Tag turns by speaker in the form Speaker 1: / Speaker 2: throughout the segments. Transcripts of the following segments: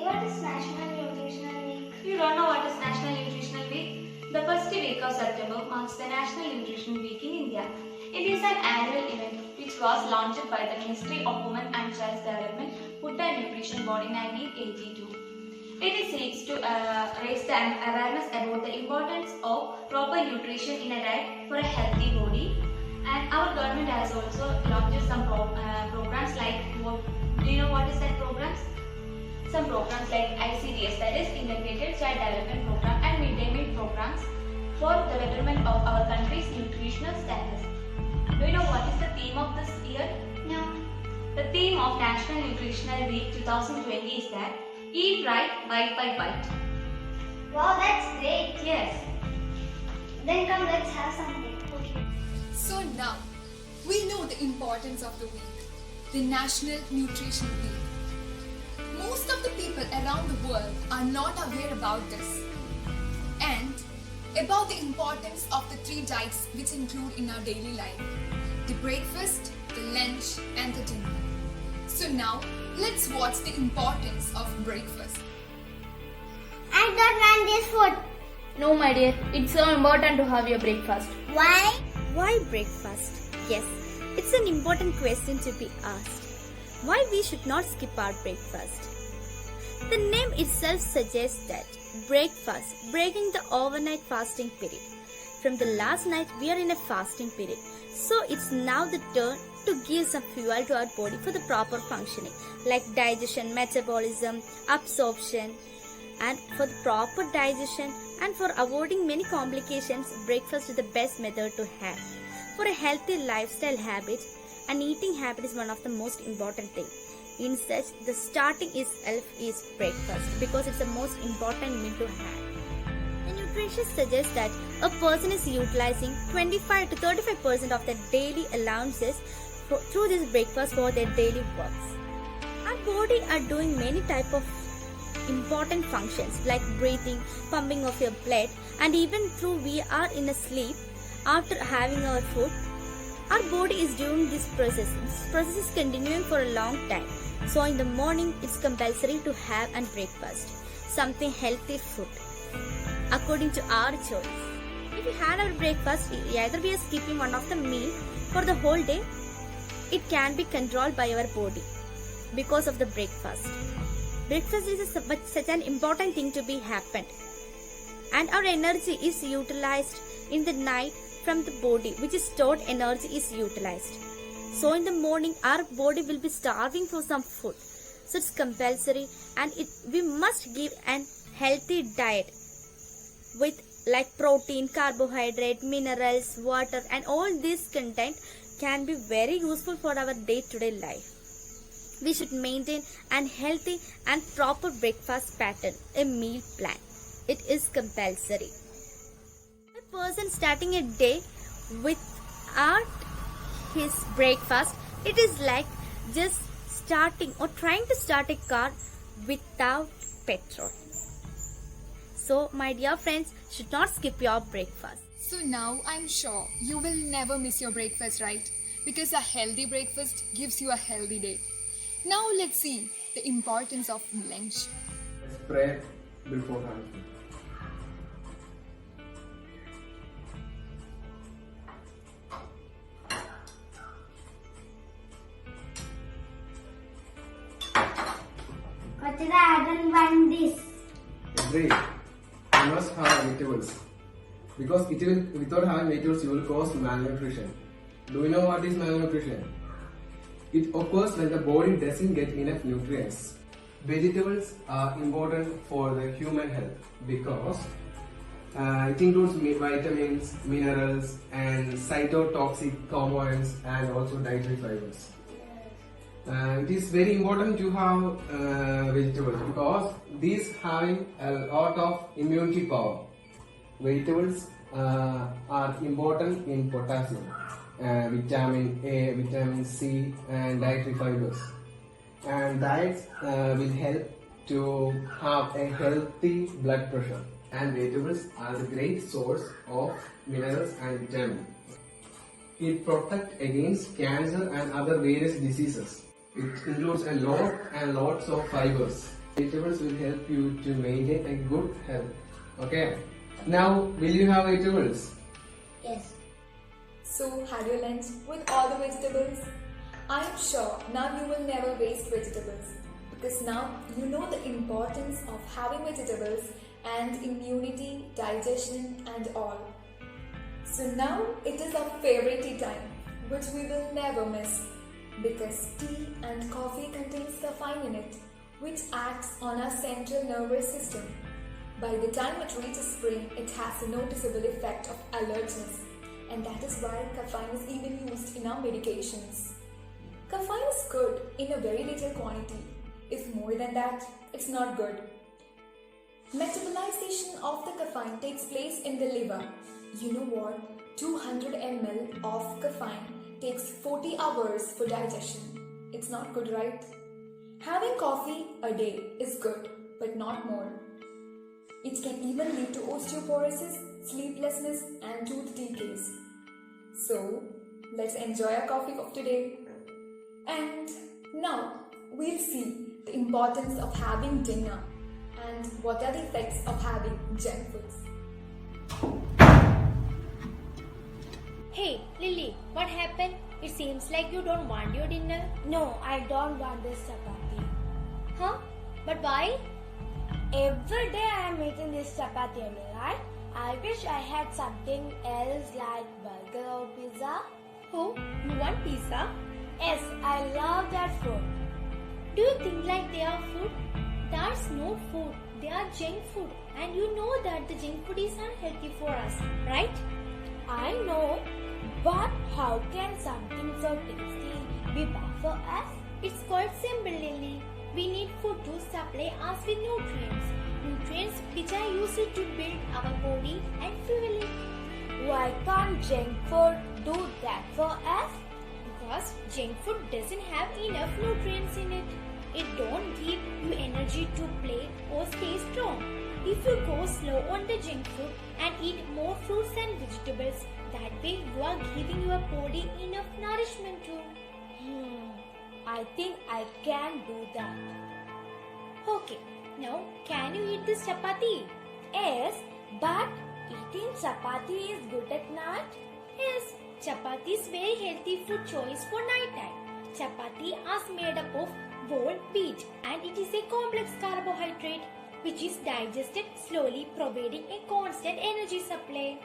Speaker 1: what is National Nutritional Week?
Speaker 2: You don't know what is National Nutritional Week? The first week of September marks the National Nutrition Week in India. It is an annual event which was launched by the Ministry of Women and Child Development, Food and Nutrition Board in 1982. It seeks to raise the awareness about the importance of proper nutrition in a diet for a healthy body. And our government has also launched some programs like, do you know what is that programs? Some programs like ICDS, that is Integrated Child Development Program, and Midday Meal programs for the betterment of our country's nutritional status. Do you know what is the theme of this year?
Speaker 1: No.
Speaker 2: The theme of National Nutritional Week 2020 is that Eat Right, Bite by Bite.
Speaker 1: Wow, that's great.
Speaker 2: Yes.
Speaker 1: Then come, let's have something. Okay.
Speaker 3: So now, we know the importance of the week, the National Nutrition Week. Most of the people around the world are not aware about this and about the importance of the three diets which include in our daily life: the breakfast, the lunch and the dinner. So now, let's watch the importance of breakfast.
Speaker 1: I don't want this food.
Speaker 4: No, my dear, it's so important to have your breakfast.
Speaker 1: Why?
Speaker 5: Why breakfast? Yes, it's an important question to be asked. Why we should not skip our breakfast? The name itself suggests that breakfast, breaking the overnight fasting period. From the last night, we are in a fasting period. So it's now the turn to give some fuel to our body for the proper functioning, like digestion, metabolism, absorption. And for the proper digestion and for avoiding many complications, breakfast is the best method to have. For a healthy lifestyle habit, an eating habit is one of the most important things. In such, the starting itself is breakfast because it's the most important meal to have. The nutritionist suggests that a person is utilizing 25 to 35% of their daily allowances through this breakfast for their daily works. Our body are doing many type of important functions like breathing, pumping of your blood, and even through we are in a sleep after having our food, our body is doing this process. This process is continuing for a long time. So in the morning, it's compulsory to have a breakfast, something healthy food, according to our choice. If we had our breakfast, either we are skipping one of the meal for the whole day, it can be controlled by our body because of the breakfast. Breakfast is such an important thing to be happened, and our energy is utilized in the night from the body, which is stored energy is utilized. So in the morning, our body will be starving for some food. So it's compulsory, and we must give an healthy diet with like protein, carbohydrate, minerals, water, and all this content can be very useful for our day-to-day life. We should maintain an healthy and proper breakfast pattern, a meal plan. It is compulsory. A person starting a day without his breakfast, it is like just starting or trying to start a car without petrol. So, my dear friends, should not skip your breakfast.
Speaker 3: So now I'm sure you will never miss your breakfast, right? Because a healthy breakfast gives you a healthy day. Now let's see the importance of lunch.
Speaker 6: Let's pray beforehand.
Speaker 1: Kochira, I don't want this.
Speaker 6: Great. You must have vegetables. Because without having vegetables, you will cause malnutrition. Do you know what is malnutrition? It occurs when the body doesn't get enough nutrients. Vegetables are important for the human health because it includes vitamins, minerals, and cytotoxic compounds, and also dietary fibers. It is very important to have vegetables because these having a lot of immunity power. Vegetables are important in potassium, vitamin A, vitamin C, and dietary fibers. And diets will help to have a healthy blood pressure. And vegetables are the great source of minerals and vitamins. It protects against cancer and other various diseases. It includes a lot and lots of fibers. Vegetables will help you to maintain a good health. Okay. Now, will you have vegetables?
Speaker 1: Yes.
Speaker 3: So, had your lunch with all the vegetables? I am sure now you will never waste vegetables because now you know the importance of having vegetables and immunity, digestion and all. So now it is our favorite tea time, which we will never miss because tea and coffee contains caffeine in it, which acts on our central nervous system. By the time it reaches brain, it has a noticeable effect of alertness, and that is why caffeine is even used in our medications. Caffeine is good in a very little quantity. If more than that, it's not good. Metabolization of the caffeine takes place in the liver. You know what? 200 ml of caffeine takes 40 hours for digestion. It's not good, right? Having coffee a day is good, but not more. It can even lead to osteoporosis, sleeplessness, and tooth decays. So, let's enjoy our coffee of today. And now, we'll see the importance of having dinner and what are the effects of having junk foods.
Speaker 5: Hey, Lily, what happened? It seems like you don't want your dinner.
Speaker 1: No, I don't want this chapati.
Speaker 5: Huh? But why?
Speaker 1: Every day I am eating this chapati only, right? I wish I had something else like burger or pizza.
Speaker 5: Oh, you want pizza?
Speaker 1: Yes, I love that food.
Speaker 5: Do you think like they are food? That's not food. They are junk food. And you know that the junk food is unhealthy for us, right?
Speaker 1: I know, but how can something so tasty be bad for us?
Speaker 5: It's quite simple, Lily. We need food to supply us with nutrients. Nutrients which are used to build our body and fuel it.
Speaker 1: Why can't junk food do that for us?
Speaker 5: Because junk food doesn't have enough nutrients in it. It don't give you energy to play or stay strong. If you go slow on the junk food and eat more fruits and vegetables, that way you are giving your body enough nourishment too.
Speaker 1: I think I can do that.
Speaker 5: Okay, now can you eat this chapati?
Speaker 1: Yes, but eating chapati is good at night?
Speaker 5: Yes, chapati is very healthy food choice for night time. Chapati is made up of whole wheat and it is a complex carbohydrate which is digested slowly, providing a constant energy supply.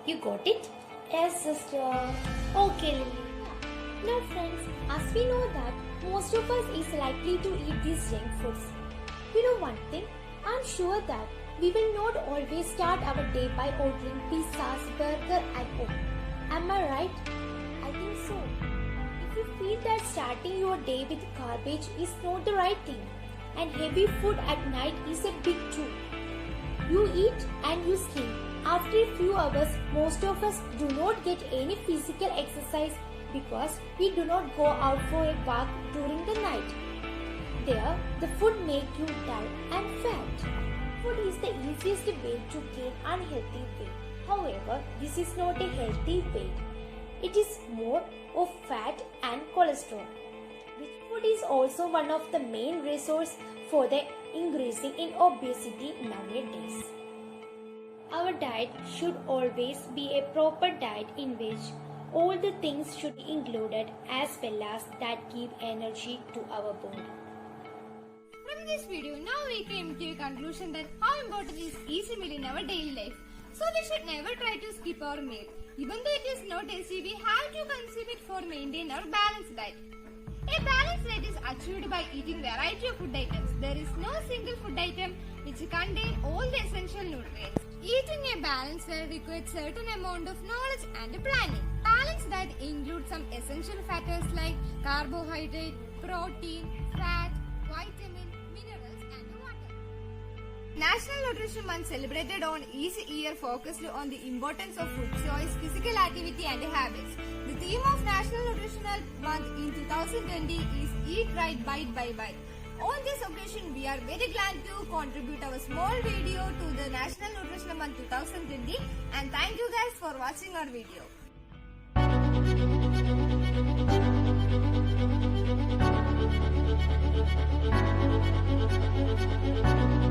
Speaker 5: You got it?
Speaker 1: Yes, sister.
Speaker 5: Okay, Lily. Now friends, as we know that most of us is likely to eat these junk foods. You know one thing? I'm sure that we will not always start our day by ordering pizzas, burger and all. Am I right? I think so. If you feel that starting your day with garbage is not the right thing and heavy food at night is a big too. You eat and you sleep. After a few hours, most of us do not get any physical exercise because we do not go out for a walk during the night. There, the food makes you dull and fat. Food is the easiest way to gain unhealthy weight. However, this is not a healthy weight. It is more of fat and cholesterol. Rich food is also one of the main resources for the increasing in obesity nowadays. Our diet should always be a proper diet in which all the things should be included as well as that give energy to our body.
Speaker 7: From this video, now we came to a conclusion that how important is easy meal in our daily life. So we should never try to skip our meal. Even though it is not tasty, we have to consume it for maintain our balanced diet. A balanced diet is achieved by eating variety of food items. There is no single food item which contains all the essential nutrients. Eating a balanced diet requires certain amount of knowledge and planning. Balanced diet includes some essential factors like carbohydrate, protein, fat, vitamin, minerals and water. National Nutrition Month celebrated on each year focused on the importance of food choice, physical activity and habits. The theme of National Nutritional Month in 2020 is Eat Right, Bite by Bite. On this occasion, we are very glad to contribute our small video to the National Nutritional Month 2020 and thank you guys for watching our video. Bye.